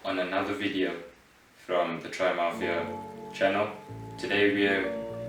on another video from the Tri-Mafia channel. Today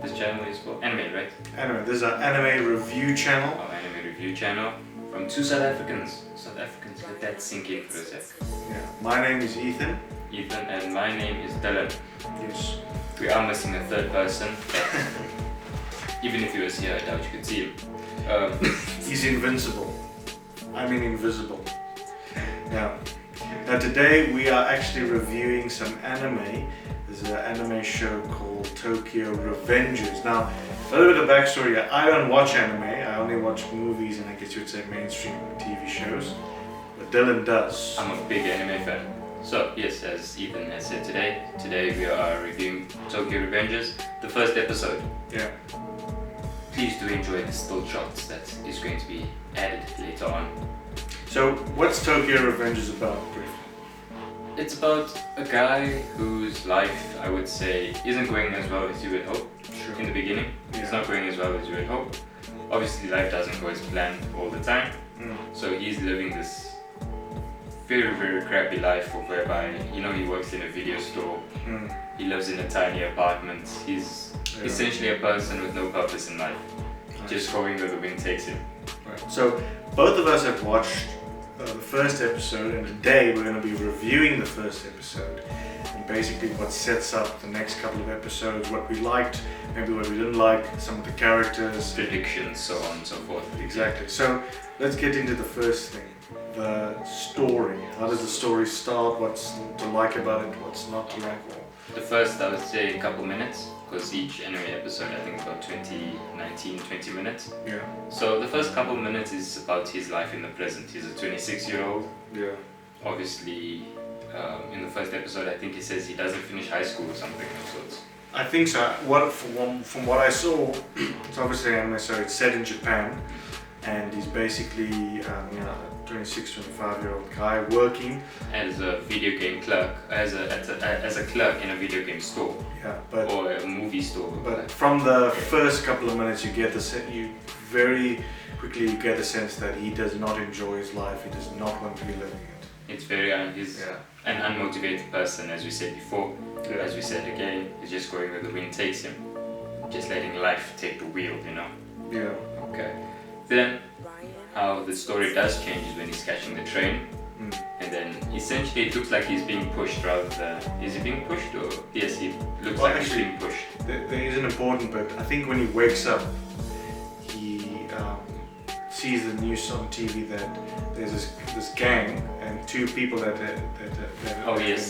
this channel is called Anime, right? Anime. This is an anime review channel. Our anime review channel from two South Africans. Let that sink in for a sec. Yeah. My name is Ethan. Ethan, and my name is Dylan. Yes. We are missing a third person. Even if he was here, I doubt you could see him. He's invincible. I mean invisible. Now today we are actually reviewing some anime. There's an anime show called Tokyo Revengers. Now, a little bit of backstory. I don't watch anime. I only watch movies and I guess you would say mainstream TV shows. But Dylan does. I'm a big anime fan. So yes, as Ethan has said today we are reviewing Tokyo Revengers, the first episode. Yeah. Please do enjoy the still shots that is going to be added later on. So, what's Tokyo Revengers about, briefly? It's about a guy whose life, I would say, isn't going as well as you would hope. Sure. In the beginning, it's not going as well as you would hope. Obviously, life doesn't go as planned all the time. So he's living this very, very crappy life whereby, he works in a video store. He lives in a tiny apartment. He's essentially a person with no purpose in life. Just going where the wind takes him. Right. So both of us have watched the first episode, and today we're going to be reviewing the first episode and basically what sets up the next couple of episodes, what we liked, maybe what we didn't like, some of the characters, predictions, so on and so forth. Exactly. So let's get into the first thing, the story. How does the story start? What's to like about it? What's not to like? The first, I would say, a couple minutes, because each anime episode I think is about 20 minutes. Yeah. So the first couple minutes is about his life in the present. He's a 26-year-old. Yeah. Obviously, in the first episode I think he says he doesn't finish high school or something of sorts. I think so. From what I saw, it's obviously anime, so it's set in Japan, and he's basically a 26-25-year-old guy working as a video game clerk, as a clerk in a video game store. Yeah, but or a movie store. But from the first couple of minutes, you very quickly get the sense that he does not enjoy his life. He does not want to be living it. It's very he's an unmotivated person, as we said before. Yeah. As we said again, he's just going where the wind takes him, just letting life take the wheel, Yeah. Okay. Then, how the story does change is when he's catching the train, and then essentially it looks like he's being pushed rather than... Is he being pushed or... Yes, he looks like he's being pushed. There is an important bit. I think when he wakes up, he sees the news on TV that there's this gang and two people that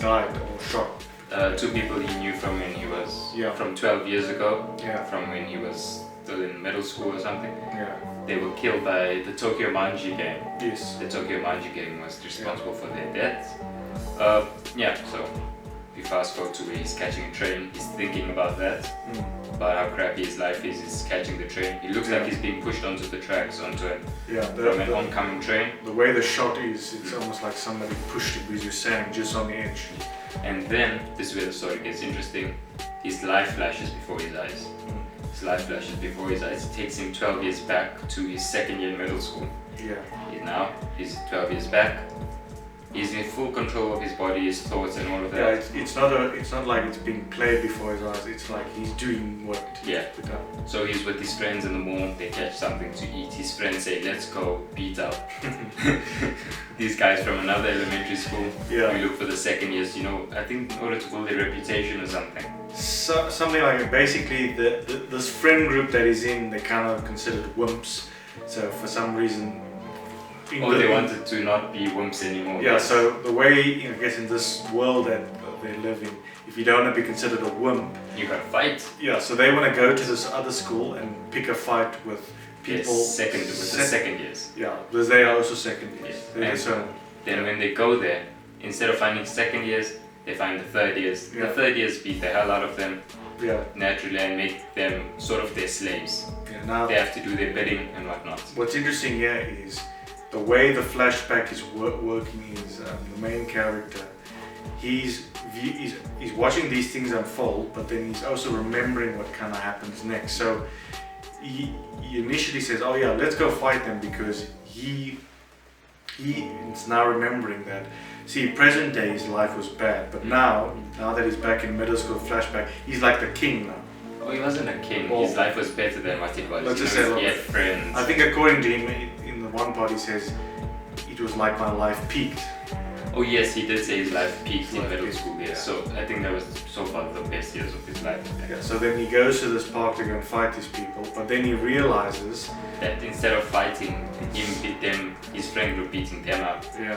died or shot. Two people he knew from when he was... Yeah. From 12 years ago. Yeah. From when he was still in middle school or something. Yeah. They were killed by the Tokyo Manji gang. Yes. The Tokyo Manji gang was responsible for their deaths. So we fast forward to where he's catching a train. He's thinking about that, about how crappy his life is. He's catching the train. He looks like he's being pushed onto the tracks, from an oncoming train. The way the shot is, it's almost like somebody pushed him, because you're saying, just on the edge. And then, this is where the story gets interesting, his life flashes before his eyes. His life flashes before his eyes. It takes him 12 years back to his second year in middle school. Yeah. He's 12 years back. He's in full control of his body, his thoughts and all of that. Yeah, it's not like it's being played before his eyes. It's like he's doing what needs to be done. So he's with his friends in the mall, they catch something to eat. His friends say, let's go beat up these guys from another elementary school. Yeah. We look for the second years, I think in order to build their reputation or something. So, something like it. Basically, this friend group that he's in, they're kind of considered wimps. So for some reason... they wanted to not be wimps anymore. Yeah, so the way, I guess in this world that they live in, if you don't want to be considered a wimp... You gotta fight. Yeah, so they want to go to this other school and pick a fight with people... the second years. Yeah, because they are also second years. Yes. Then when they go there, instead of finding second years, they find the third years. Yeah. The third years beat the hell out of them. Yeah. Naturally, and make them sort of their slaves. Yeah, now they have to do their bidding and whatnot. What's interesting here is the way the flashback is working is the main character. He's watching these things unfold, but then he's also remembering what kind of happens next. So he initially says, "Oh yeah, let's go fight them," because he he is now remembering that. See, present day his life was bad, but now that he's back in middle school flashback, he's like the king now. Oh, he wasn't a king. Well, his life was better than what it was. Let's just say, he had friends. I think according to him, in the one part he says, it was like my life peaked. Oh yes, he did say his life peaked in middle peaked, school. Yeah. yeah. So I think that was so far the best years of his life. Yeah, so then he goes to this park to go and fight these people, but then he realizes that instead of fighting him beat them, his friend group beating them up. Yeah.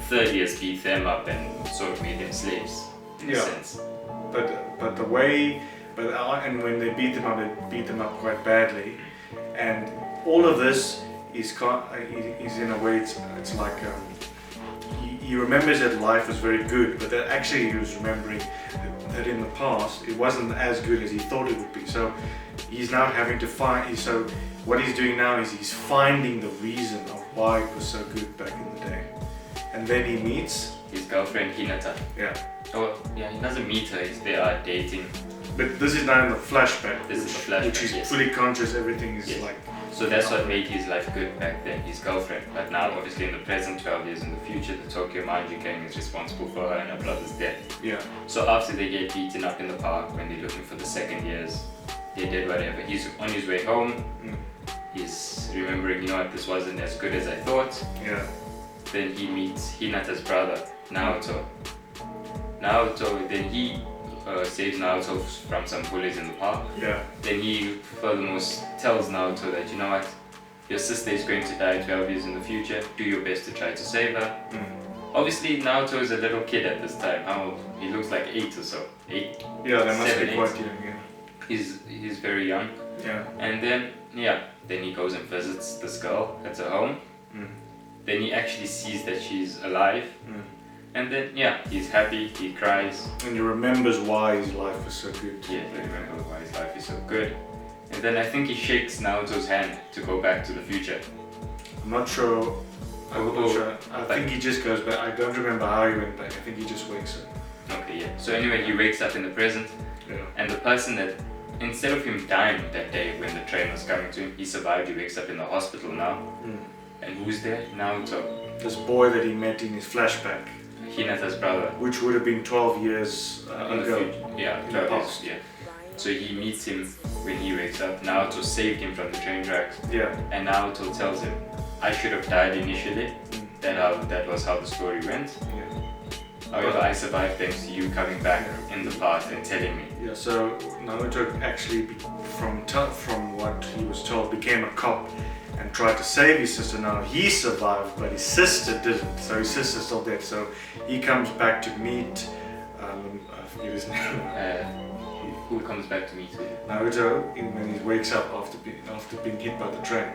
Third years beat them up and sort of made them slaves in a sense. But the way, and when they beat them up quite badly, and all of this is in a way it's like he remembers that life was very good, but that actually he was remembering that in the past it wasn't as good as he thought it would be. So he's now having to find. So what he's doing now is he's finding the reason of why it was so good back in the day, and then he meets his girlfriend Hinata. Yeah. Oh yeah, he doesn't meet her. They are dating. But this is now in the flashback. This is the flashback, which is yes. fully conscious. Everything is like. So that's what made his life good back then, his girlfriend. But now, obviously, in the present, 12 years in the future, the Tokyo Manji gang is responsible for her and her brother's death. Yeah. So after they get beaten up in the park, when they're looking for the second years, they did whatever. He's on his way home. He's remembering, you know what, this wasn't as good as I thought. Yeah. Then he meets Hinata's brother, Naoto. Then he saves Naoto from some bullies in the park. Yeah. Then he furthermore tells Naoto that, you know what, your sister is going to die 12 years in the future, do your best to try to save her. Obviously Naoto is a little kid at this time. How old? He looks like 8 or so. 8? Yeah, they must 7, be 8. quite young, yeah. He's very young. Yeah. And then he goes and visits this girl at her home. Then he actually sees that she's alive. And then, he's happy, he cries. And he remembers why his life was so good. Yeah, he remembers why his life is so good. And then I think he shakes Naoto's hand to go back to the future. I'm not sure. I think he just goes back. I don't remember how he went back. I think he just wakes up. Okay, yeah. So anyway, he wakes up in the present. Yeah. And the person that, instead of him dying that day when the train was coming to him, he survived. He wakes up in the hospital now. And who's there? Naoto. This boy that he met in his flashback. Hinata's brother. Which would have been 12 years ago. Yeah, 12 years, yeah. So he meets him when he wakes up. Naoto saved him from the train tracks. Yeah. And Naoto tells him, I should have died initially. That was how the story went. Yeah. However, I survived thanks to you coming back in the past and telling me. Yeah, so Naoto actually, from what he was told, became a cop and tried to save his sister. Now he survived, but his sister didn't. So his sister's still dead. So he comes back to meet, I forget his name. Who comes back to meet him? Naruto, when he wakes up after being hit by the train.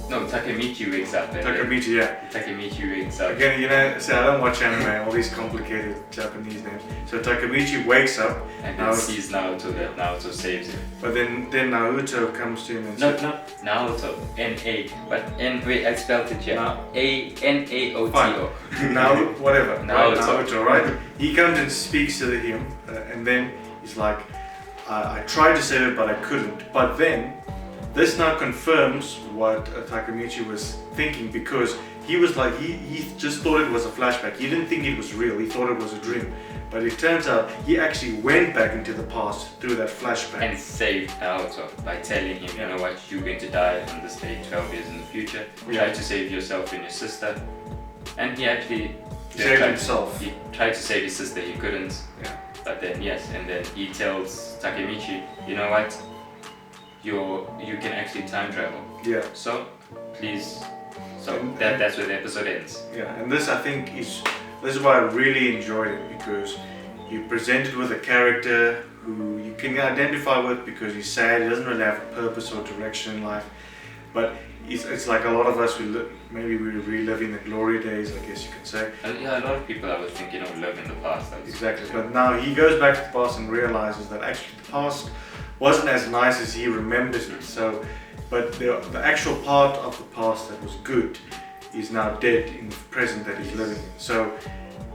No, Takemichi wakes up. Takemichi, yeah. Takemichi wakes up. Again, you know, see, I don't watch anime, all these complicated Japanese names. So Takemichi wakes up and then sees Naruto, that Naruto saves him. But then Naruto comes to him and says... No, Naruto, N-A, but wait, I spelled it here. A-N-A-O-T-O. Now, whatever. Naruto, right? He comes and speaks to him, and then he's like, I tried to save it, but I couldn't. But then, this now confirms what Takemichi was thinking, because he was like, he just thought it was a flashback. He didn't think it was real. He thought it was a dream. But it turns out he actually went back into the past through that flashback. And saved Naruto by telling him, you know what, you're going to die on this day 12 years in the future. Try to save yourself and your sister. And he actually saved himself. He tried to save his sister, he couldn't. Yeah. But then and then he tells Takemichi, you know what, you can actually time travel. Yeah. So please, that's where the episode ends. Yeah, and this I think this is why I really enjoyed it, because you presented with a character who you can identify with because he's sad, he doesn't really have a purpose or direction in life, but it's like a lot of us, maybe we're reliving the glory days, I guess you could say. Yeah, a lot of people I would think, live in the past. Exactly, but now he goes back to the past and realizes that actually the past wasn't as nice as he remembers it. So, but the actual part of the past that was good is now dead in the present that he's living in. So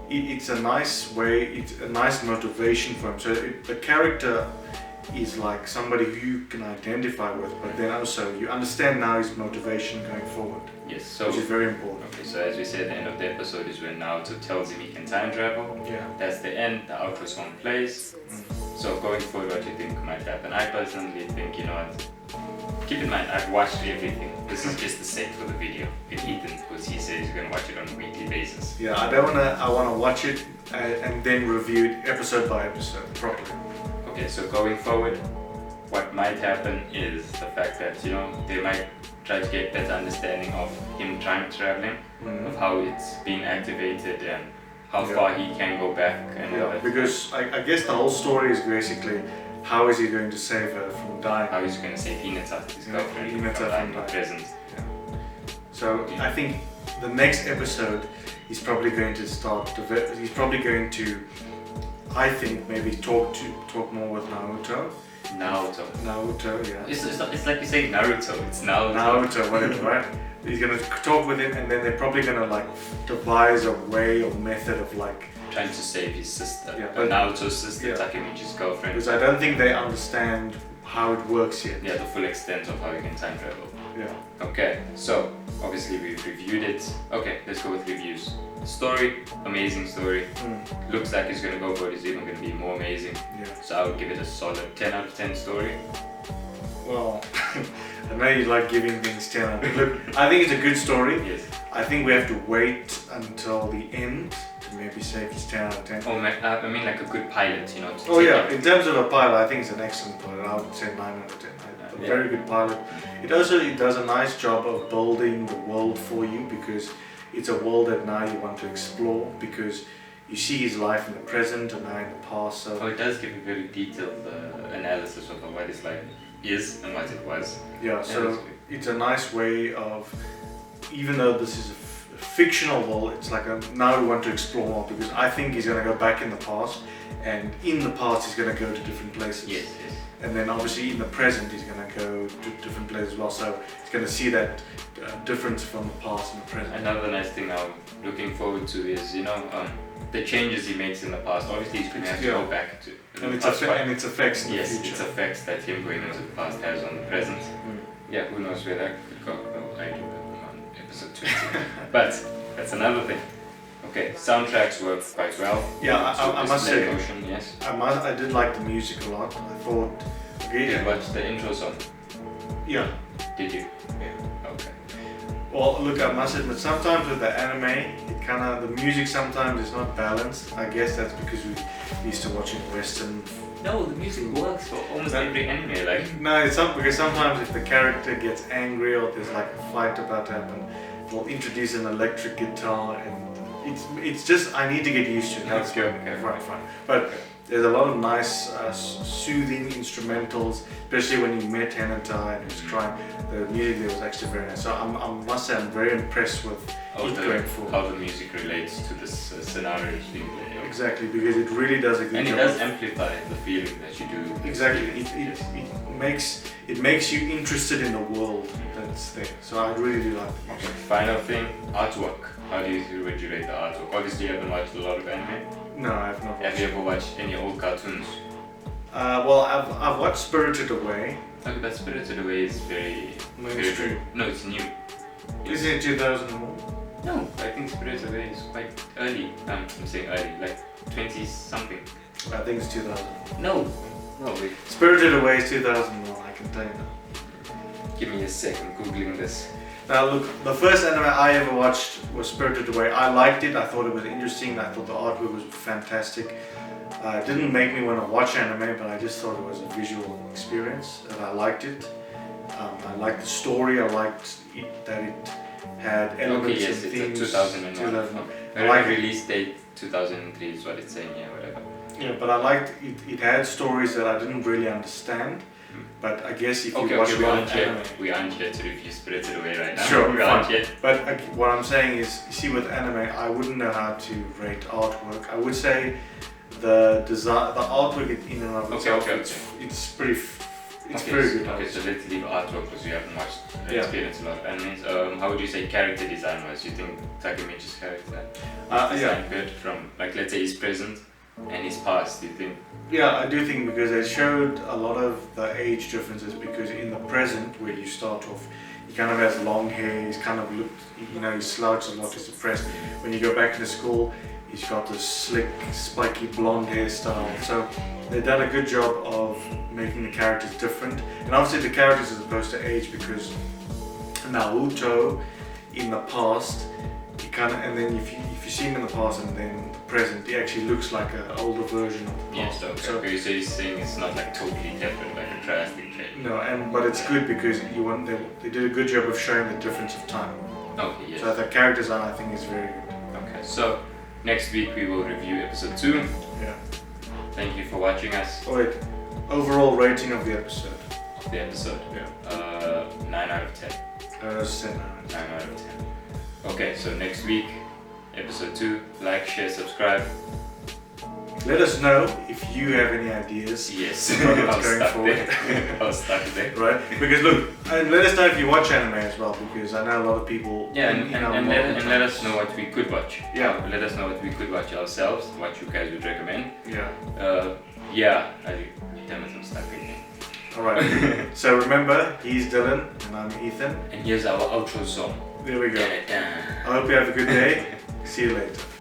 it's a nice way, it's a nice motivation for him. So the character is like somebody who you can identify with, but then also you understand now his motivation going forward. Yes, so which is very important. okay, so as we said, the end of the episode is when Naruto tells him he can time travel. Yeah. That's the end, the outro song plays. So going forward, what do you think might happen? I personally think, you know what, keep in mind, I've watched everything. This is just the set for the video. And Ethan, because he says he's gonna watch it on a weekly basis. Yeah, I wanna watch it and then review it episode by episode properly. Okay, so going forward, what might happen is the fact that, you know, they might try to get better understanding of him time traveling, of how it's being activated and how far he can go back. And because I guess the whole story is basically how is he going to save her from dying? How he's going to save Hinata, his girlfriend, Hinata from dying in the present. Yeah. So I think the next episode he's probably going to he's probably going to, I think, maybe talk more with Naruto. Naruto, yeah. It's like you say Naruto, it's Naruto. Naruto, whatever, right? He's gonna talk with him, and then they're probably gonna like devise a way or method of like trying to save his sister, but Naruto's sister, Takemichi's girlfriend. Because I don't think they understand how it works yet. Yeah, the full extent of how you can time travel. Yeah. Okay, so obviously we've reviewed it. Okay, let's go with reviews. Story, amazing story. Looks like it's gonna go for it. It's even gonna be more amazing. Yeah. So I would give it a solid 10 out of 10 story. Well, I know you like giving things 10 out of 10. Look, I think it's a good story. Yes. I think we have to wait until the end to maybe say if it's 10 out of 10. Oh, I mean like a good pilot, you know. Oh yeah, in terms of a pilot, I think it's an excellent pilot. I would say 9 out of 10. A very good pilot. It does a nice job of building the world for you, because it's a world that now you want to explore, because you see his life in the present and now in the past. So it does give a very detailed analysis of what his life is and what it was. Yeah, so it's a nice way of, even though this is a fictional world, it's like now we want to explore more, because I think he's going to go back in the past, and in the past he's going to go to different places. Yes. And then obviously in the present he's going to go to different places as well, so he's going to see that difference from the past and the present. Another nice thing I'm looking forward to is, you know, the changes he makes in the past. Obviously he's going to have to go back to and its effects in the future. Yes, its effects that him going into the past has on the present. Yeah, who knows where that could go. No, I do on episode 20. But that's another thing. Okay, soundtracks work quite well. Yeah, I must say, emotion, yes. I did like the music a lot. I thought. Did you watch the intro song? Yeah. Did you? Yeah. Okay. Well, look, I must admit, sometimes with the anime, the music sometimes is not balanced. I guess that's because we're used to watching Western. No, the music works for almost every anime, like. No, it's not, because sometimes if the character gets angry or there's like a fight about to happen, they'll introduce an electric guitar, and it's just, I need to get used to it. That's good. Okay. Right, fine. But there's a lot of nice soothing instrumentals, especially when you met Hinata and he was crying. The music there was actually very nice. So I must say I'm very impressed with it going forward. How the music relates to this scenario being played. Exactly, because it really does a good job. And it does amplify the feeling that you do. Exactly, it makes you interested in the world that's there. So I really do like it. Okay. Final thing, artwork. How would you rate the artwork? Obviously you haven't watched a lot of anime. No, I have not. Have you ever watched any old cartoons? Well, I've watched Spirited Away. Okay, but Spirited Away is very mainstream. No, it's new. Is it 2001? No, I think Spirited Away is quite early. I'm saying early, like 20 something. I think it's 2000. No, wait. Spirited Away is 2001, I can tell you now. Give me a sec, I'm googling this. Now look, the first anime I ever watched was Spirited Away. I liked it, I thought it was interesting, I thought the artwork was fantastic. It didn't make me want to watch anime, but I just thought it was a visual experience and I liked it. I liked the story, I liked it, that it had elements and themes. It's 2001. The release date 2003 is what it's saying here, whatever. Yeah, but I liked it. It had stories that I didn't really understand. But I guess if you watch we aren't here to review Spirited Away right now. Sure, we aren't yet. But what I'm saying is, you see, with anime, I wouldn't know how to rate artwork. I would say the design, the artwork in and of itself, it's very good. Okay, so let's leave artwork because we haven't watched experienced a lot of animes. How would you say character design was? You think Takemichi's character design good from, like, let's say he's present? and his past, do you think? Yeah, I do think because they showed a lot of the age differences, because in the present where you start off, he kind of has long hair, he's kind of looked, you know, he slouched a lot, he's depressed. When you go back into school, he's got this slick, spiky blonde hairstyle. So they've done a good job of making the characters different. And obviously the characters are supposed to age, because Naruto in the past, he kind of, and then if you see him in the past and then the present, he actually looks like an older version of the past. Yes, okay. So you're saying it's not like totally different, like a drastic change. No, but it's good because they did a good job of showing the difference of time. Okay, yes. So the character design, I think, is very good. Okay, so next week we will review episode 2. Yeah. Thank you for watching us. Oh wait, overall rating of the episode. The episode. Yeah. 9 out of 10. 9 out of 10. Okay, so next week, episode 2. Like, share, subscribe. Let us know if you have any ideas. Yes, What's going forward. I was stuck there. Right? Because look, and let us know if you watch anime as well, because I know a lot of people. Yeah, and let us know what we could watch. Yeah. Let us know what we could watch ourselves, what you guys would recommend. Yeah. Damn it, I'm stuck again. Alright. So remember, he's Dylan and I'm Ethan. And here's our outro song. There we go. Da-da-da. I hope you have a good day. See you later.